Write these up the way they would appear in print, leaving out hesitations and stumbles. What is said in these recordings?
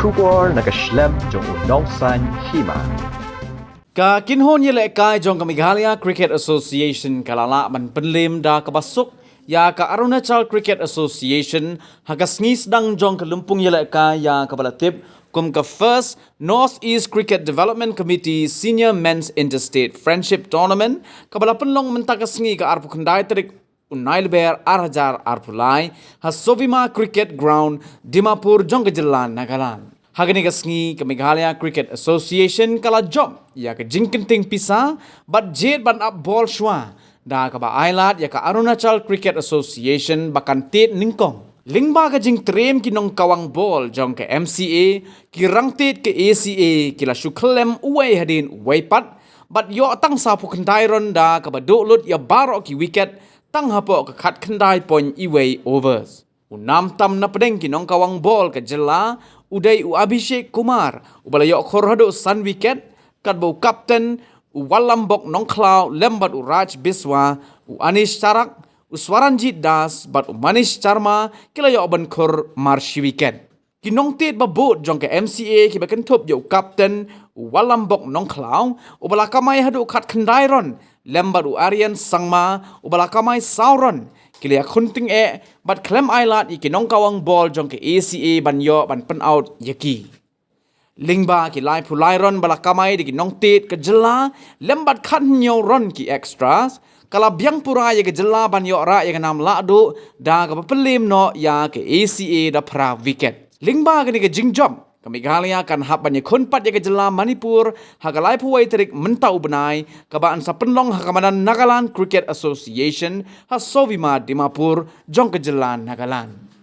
Shugor nakaslem jong unongsan Hima. Ka kinhon Ïalehkai jong ka Meghalaya Cricket Association kalala man Pynliem da kabasuk ya ka Arunachal Cricket Association hagasngis dang jong ka Lympung Ïalehkai ya kabalatip kum ka first Northeast Cricket Development Committee Senior Men's Interstate Friendship Tournament kabalapenlong mentagasngi ka arpu kendai terik unailber arhajar arpulai hasovima Cricket Ground Dimapur jong ka Jalan Nagaland. Hagani kasngi ke Meghalaya Cricket Association kala job ya ke jingkenting pisa bat jet ban up ball shwa da ka ba ailat ya ka Arunachal Cricket Association bakan tet ningkong lingba ka jing trem kinong kawang ball jong ke MCA ki rangtet ke ACA kila shuklem uway hadin uway pat bat yo tang sapu kendai ron da ka ba dolut ya barok ki wicket tang hapo ka khat kendai point iway overs unam tam na pedeng kinong kawang ball ke jela Uday u Abhishek Kumar, ubalayok khorhado san wicket, kadbo kapten, u Walambok Nongklau, lembat u Raj Biswa, u Anish Charak, u Swaranjit Das, bat u Manish Sharma, kilayok ban khor marshi wicket. Kinong tit ba boat jong ke MCA ki bakan top yo kapten, u Walambok Nongklau, ubalakamay hado khat kendai ron, lembat u Aryan Sangma, ubalakamay sauron, Kilia kunting bat klem ailat ikinong kawang ball jong ke ACA banyo ban pen out yaki. Lingba ki lai pulai ron balakamay di kinong tit ke jela lembat khat nyo ron ki extras kala biang pura ya ke jela banyo ra ya ke nam ladu da ka Pynliem no ya ke ACA da pra wicket. Lingba ke jingjob ka Meghalaya kan hap banyak kunpat ya ke jela Manipur hagalai puwai terik mentau benai kabaan sa penlong hakamanan Nagaland Cricket Association hasovima Dimapur jong ke jela Nagaland.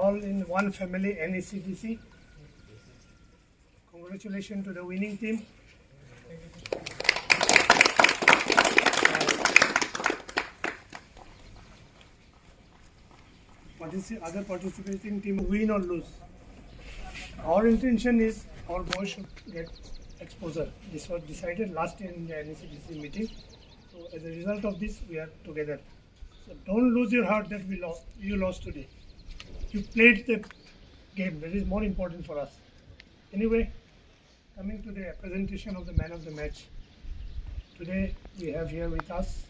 all in one family, NECDC. Congratulations to the winning team. Other participating team win or lose. Our intention is our boys should get exposure. This was decided last year in the NECDC meeting. So as a result of this, we are together. So don't lose your heart that we lost. You lost today. You played the game. That is more important for us. Anyway, coming to the presentation of the man of the match. Today we have here with us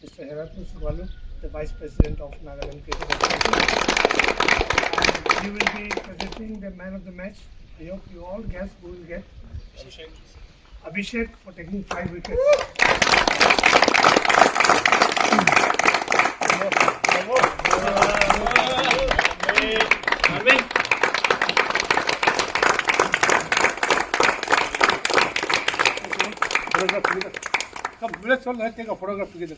Mr. Arunachal, the Vice President of Nagaland Cricket Association. And he will be presenting the man of the match. I hope you all guess who will get. Abhishek for taking 5 wickets. Come, let's all take a photograph together.